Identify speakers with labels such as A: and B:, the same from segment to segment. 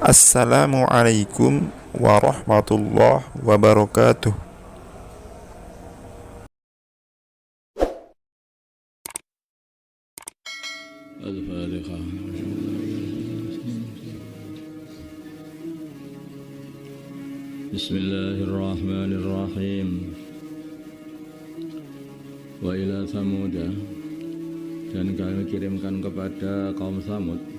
A: Assalamualaikum warahmatullahi wabarakatuh.
B: Al-Fatihah. Bismillahirrahmanirrahim. Wa ila Samuda, dan kami kirimkan kepada kaum Samud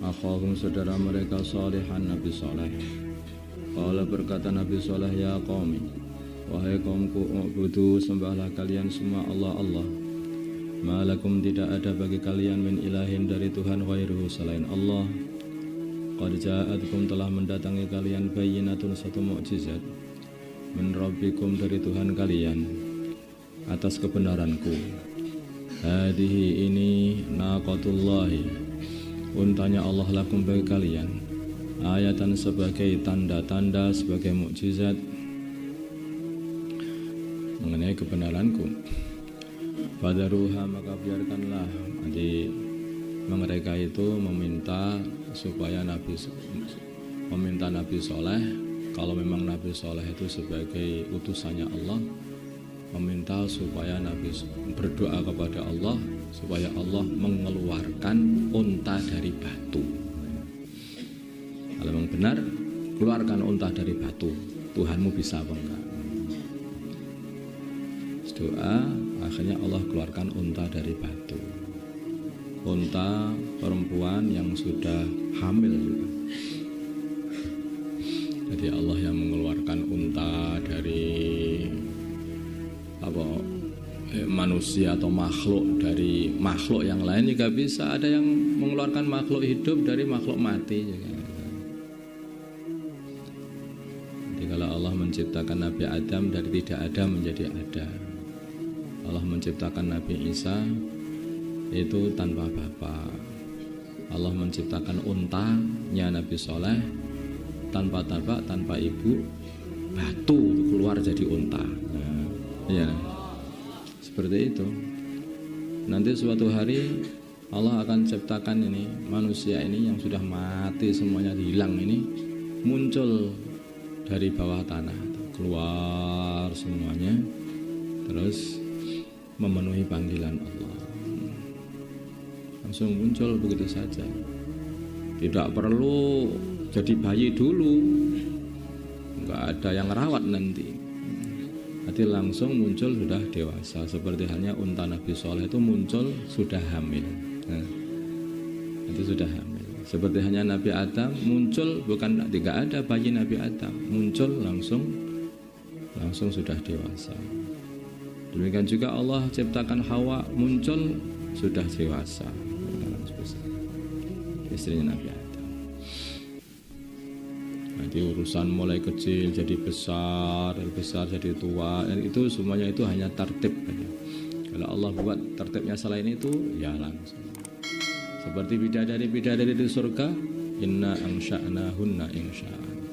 B: akhahum, saudara mereka, Salihan, Nabi Saleh. Qala, berkata Nabi Saleh, ya qaumi, wahai kaumku, u'budu, sembahlah kalian semua Allah. Malakum, tidak ada bagi kalian min ilahin, dari Tuhan, ghairuhu, selain Allah. Qad ja'atkum, telah mendatangi kalian, bayyinatun, satu mukjizat, min rabbikum, dari Tuhan kalian, atas kebenaranku. Hadihi, ini naqatullahi, untanya Allah, lakum, bagi kalian, ayatan, sebagai tanda-tanda, sebagai mukjizat mengenai kebenaranku. Fadaruha, maka biarkanlah. Jadi mereka itu meminta supaya Nabi Soleh, kalau memang Nabi Soleh itu sebagai utusannya Allah, meminta supaya Nabi berdoa kepada Allah supaya Allah mengeluarkan unta dari batu. Kalau memang benar, keluarkan unta dari batu. Tuhanmu bisa apa enggak? Doa, akhirnya Allah keluarkan unta dari batu. Unta perempuan yang sudah hamil juga. Jadi Allah yang mengeluarkan unta dari manusia atau makhluk, dari makhluk yang lain juga bisa. Ada yang mengeluarkan makhluk hidup dari makhluk mati juga. Jadi kalau Allah menciptakan Nabi Adam dari tidak ada menjadi ada, Allah menciptakan Nabi Isa itu tanpa bapak. Allah menciptakan untanya Nabi Soleh tanpa bapak, tanpa ibu, batu keluar jadi unta. Ya, seperti itu. Nanti suatu hari Allah akan ciptakan ini manusia ini yang sudah mati semuanya, hilang ini, muncul dari bawah tanah, keluar semuanya, terus memenuhi panggilan Allah. Langsung muncul begitu saja. Tidak perlu jadi bayi dulu, nggak ada yang rawat nanti. Nanti langsung muncul sudah dewasa. Seperti halnya unta Nabi Soleh itu muncul sudah hamil. Nah, itu sudah hamil. Seperti hanya Nabi Adam muncul, bukan tidak ada bayi Nabi Adam, muncul langsung sudah dewasa. Demikian juga Allah ciptakan Hawa, muncul sudah dewasa, istrinya Nabi Adam. Nanti urusan mulai kecil jadi besar, dari besar jadi tua, dan itu semuanya itu hanya tertib saja. Kalau Allah buat tertibnya selain itu, ya langsung. Seperti bidadari di surga, inna ansha'nahunna insha'an.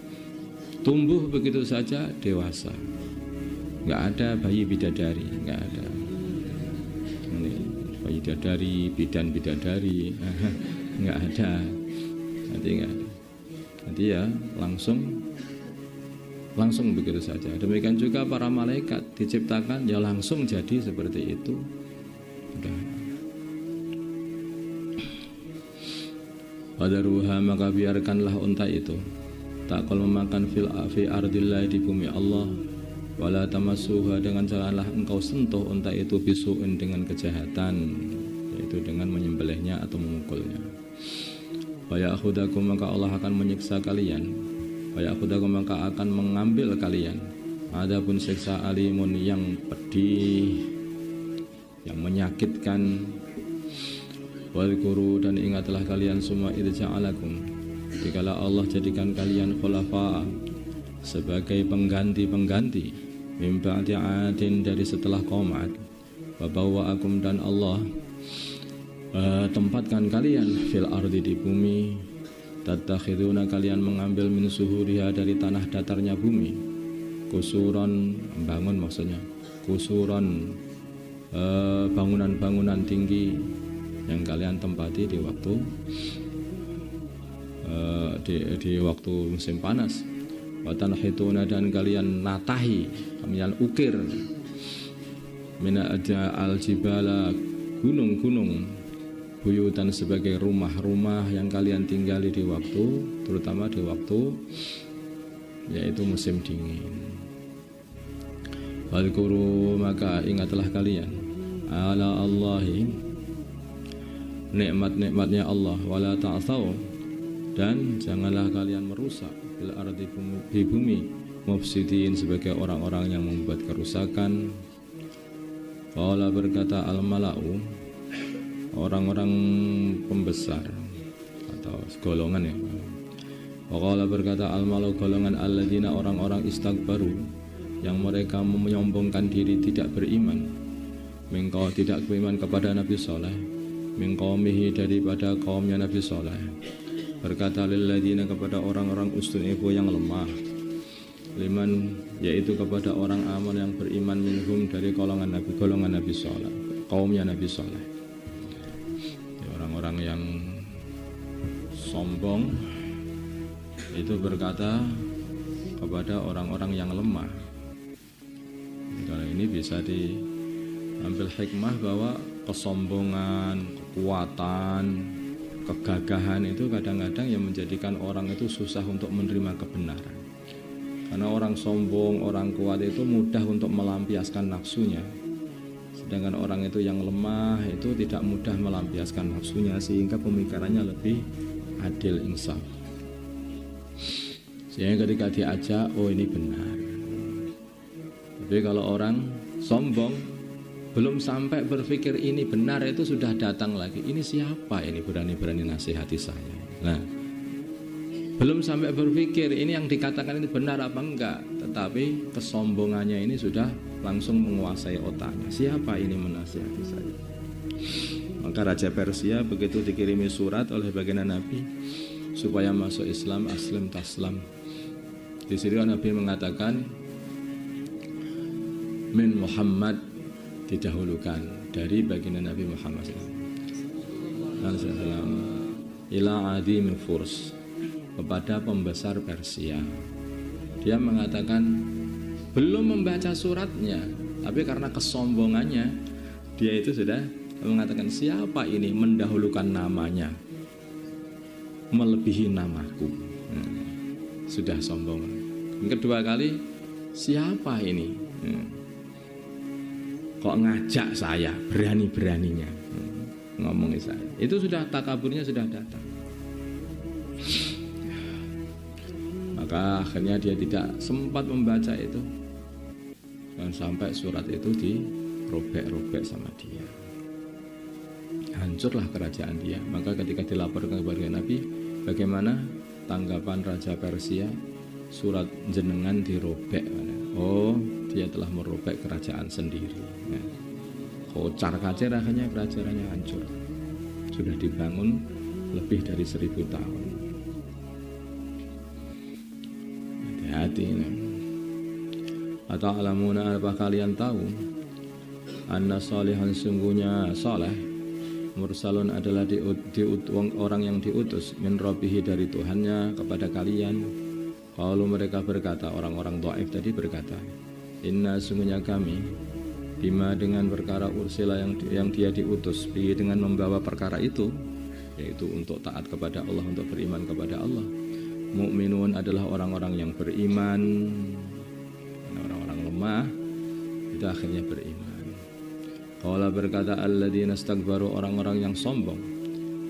B: Tumbuh begitu saja dewasa. Nggak ada bayi bidadari, nggak ada. Ini bayi bidadari, bidan bidadari, nggak ada. Nanti nggak ada. Nanti ya langsung begitu saja. Demikian juga para malaikat diciptakan ya langsung jadi seperti itu. Udah. Wadaruha, maka biarkanlah unta itu takul memakan fi ardillah, di bumi Allah. Wala tamassuha, dengan janganlah engkau sentuh unta itu, bisu'in, dengan kejahatan, yaitu dengan menyembelihnya atau memukulnya. Wa ya'khudakum, maka Allah akan menyiksa kalian. Wa ya'khudakum, maka akan mengambil kalian. Adapun siksa alimun, yang pedih, yang menyakitkan. Wadhkuru, dan ingatlah kalian semua, idza ja'alakum, dikala Allah jadikan kalian khulafa, sebagai pengganti-pengganti, min ba'di 'adin, dari setelah kaum 'ad. Wa bawwa'akum, dan Allah tempatkan kalian fil ardi, di bumi. Tattakhiduna, kalian mengambil min suhuriha, dari tanah datarnya bumi. Kusuran, bangun maksudnya. Kusuran, bangunan-bangunan tinggi yang kalian tempati di waktu di waktu musim panas. Wa tanhituna dan kalian natahi, kalian ukir min al jibala gunung-gunung buyutan sebagai rumah-rumah yang kalian tinggali di waktu, terutama di waktu yaitu musim dingin. Wadhkuru, maka ingatlah kalian ala Allahi, nikmat-nikmatnya Allah, wala ta'thaw, dan janganlah kalian merusak bil ardi, di bumi, mufsidin, sebagai orang-orang yang membuat kerusakan. Qala, berkata al-mala'u, orang-orang pembesar atau golongan ya. Qala, berkata al-mala'u, golongan alladzina, orang-orang istakbaru, yang mereka menyombongkan diri tidak beriman, mengkau tidak beriman kepada Nabi Saleh, mengqaumihi, daripada kaumnya Nabi Saleh. Berkata lilladzina, kepada orang-orang ustunifu yang lemah, liman, yaitu kepada orang aman yang beriman, minhum, dari golongan Nabi Saleh, kaumnya Nabi Saleh. Orang-orang yang sombong itu berkata kepada orang-orang yang lemah. Karena ini bisa diambil hikmah bahwa kesombongan, kekuatan, kegagahan itu kadang-kadang yang menjadikan orang itu susah untuk menerima kebenaran. Karena orang sombong, orang kuat itu mudah untuk melampiaskan nafsunya. Sedangkan orang itu yang lemah itu tidak mudah melampiaskan nafsunya, sehingga pemikirannya lebih adil, insaf. Sehingga ketika diajak, oh ini benar. Tapi kalau orang sombong, belum sampai berpikir ini benar, itu sudah datang lagi. Ini siapa ini berani-berani nasihati saya? Nah, belum sampai berpikir ini yang dikatakan ini benar apa enggak, tetapi kesombongannya ini sudah langsung menguasai otaknya. Siapa ini menasihati saya? Maka Raja Persia begitu dikirimi surat oleh baginda Nabi supaya masuk Islam, aslim taslam. Di sini Nabi mengatakan min Muhammad, didahulukan dari baginda Nabi Muhammad SAW, ila adi min Furs, kepada pembesar Persia. Dia mengatakan belum membaca suratnya, tapi karena kesombongannya dia itu sudah mengatakan siapa ini mendahulukan namanya melebihi namaku. Sudah sombong. Yang kedua kali, siapa ini kok ngajak saya, berani-beraninya ngomongin saya. Itu sudah takaburnya sudah datang. Maka akhirnya dia tidak sempat membaca itu, dan sampai surat itu dirobek-robek sama dia. Hancurlah kerajaan dia. Maka ketika dilaporkan kepada Nabi, bagaimana tanggapan Raja Persia? Surat jenengan dirobek. Oh, dia telah merobek kerajaan sendiri. Kocar kacir, akhirnya kerajaannya hancur. Sudah dibangun lebih dari 1000 tahun. Hati-hati. Atau alamuna, apa kalian tahu? Anna salihan, sungguhnya saleh, mursalun adalah orang yang diutus, min rabbihi, dari Tuhannya kepada kalian. Kalau mereka berkata, orang-orang dhaif tadi berkata, inna, sungguhnya kami, bima, dengan perkara ursila yang dia diutus, bi, dengan membawa perkara itu, yaitu untuk taat kepada Allah, untuk beriman kepada Allah. Mu'minun adalah orang-orang yang beriman. Orang-orang lemah itu akhirnya beriman. Qala, berkata alladzina istakbaru, orang-orang yang sombong,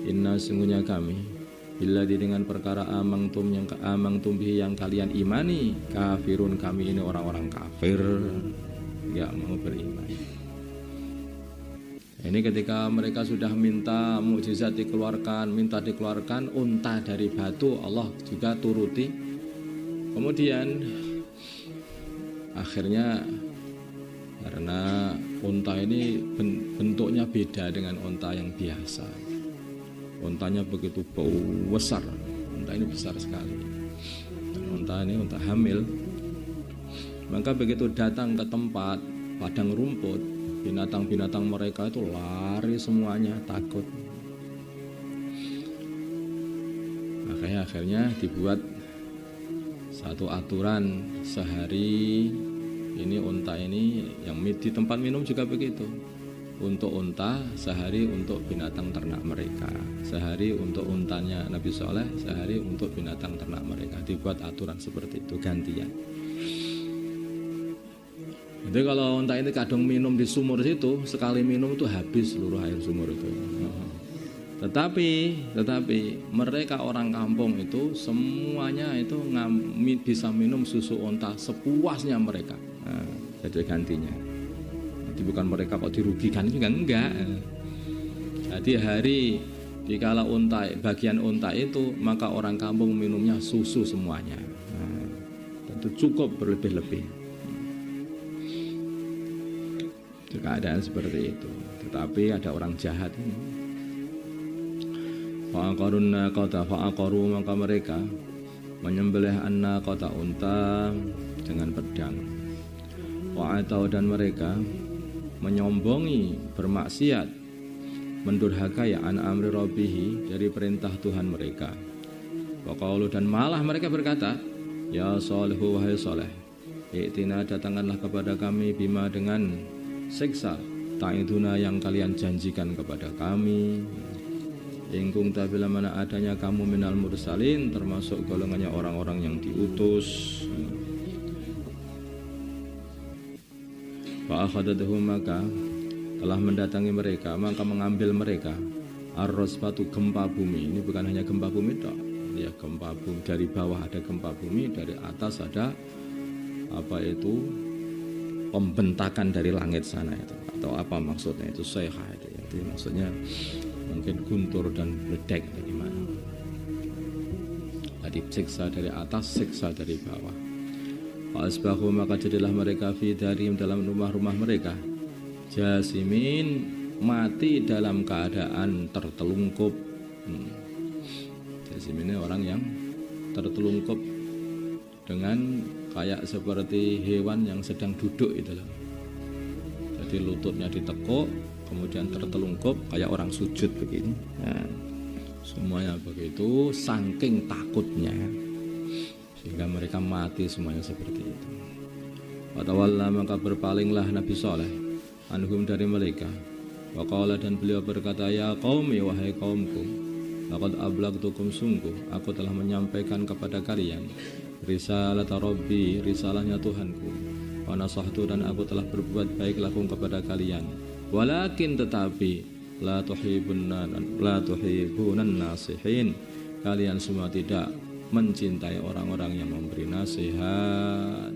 B: inna, sungguhnya kami, billadzi, dengan perkara amangtum, yang amangtum bihi, yang kalian imani, kafirun, kami ini orang-orang kafir, enggak mau beriman. Ini ketika mereka sudah minta mukjizat dikeluarkan, minta dikeluarkan unta dari batu, Allah juga turuti. Kemudian akhirnya karena unta ini bentuknya beda dengan unta yang biasa, untanya begitu besar, unta ini besar sekali, unta ini unta hamil. Maka begitu datang ke tempat padang rumput, binatang-binatang mereka itu lari semuanya, takut. Makanya akhirnya dibuat satu aturan sehari ini unta ini yang di tempat minum juga begitu. Untuk unta sehari untuk binatang ternak mereka, sehari untuk untanya Nabi Soleh, sehari untuk binatang ternak mereka. Dibuat aturan seperti itu gantian. Jadi kalau unta ini kadang minum di sumur situ, sekali minum itu habis seluruh air sumur itu. Tetapi mereka orang kampung itu semuanya itu bisa minum susu unta sepuasnya mereka. Nah, jadi gantinya. Jadi bukan mereka kok dirugikan juga enggak. Jadi hari dikala bagian unta itu, maka orang kampung minumnya susu semuanya. Nah, tentu cukup berlebih-lebih. Keadaan seperti itu. Tetapi ada orang jahat ini. Fa'aqaru maka mereka menyembelih an-naqata unta dengan pedang. Wa'atau dan mereka menyombongi, bermaksiat, mendurhakai an amri rabbihi dari perintah Tuhan mereka. Waqalu dan malah mereka berkata, ya Salihu wahai Saleh, i'tina datangkanlah kepada kami bima dengan siksa ta'iduna yang kalian janjikan kepada kami. Ingkung tabila mana adanya kamu minal mursalin, termasuk golongannya orang-orang yang diutus. Fa'akhadatuhum maka telah mendatangi mereka, maka mengambil mereka ar-rasfatu gempa bumi. Ini bukan hanya gempa bumi toh, ya gempa bumi dari bawah ada gempa bumi, dari atas ada pembentakan dari langit sana itu, atau apa maksudnya itu sayha itu. Jadi maksudnya mungkin guntur dan meledak atau gimana. Tadi siksa dari atas, siksa dari bawah. Fa'asbahu maka jadilah mereka fi darihim dalam rumah-rumah mereka jasimin, mati dalam keadaan tertelungkup. Jasimin ini orang yang tertelungkup dengan kayak seperti hewan yang sedang duduk itu loh. Jadi lututnya ditekuk, kemudian tertelungkup kayak orang sujud begini. Nah, semuanya begitu saking takutnya, sehingga mereka mati semuanya seperti itu. Watawalla maka berpalinglah Nabi Saleh anhum dari mereka. Waqala dan beliau berkata, ya qaumi wahai kaumku, laqad ablagtukum sungguh aku telah menyampaikan kepada kalian risalah Rabbi, risalahnya Tuhanku. Wa nasahtu dan aku telah berbuat baik lakum kepada kalian. Walakin tetapi la tuhibbunan nasihin, kalian semua tidak mencintai orang-orang yang memberi nasihat.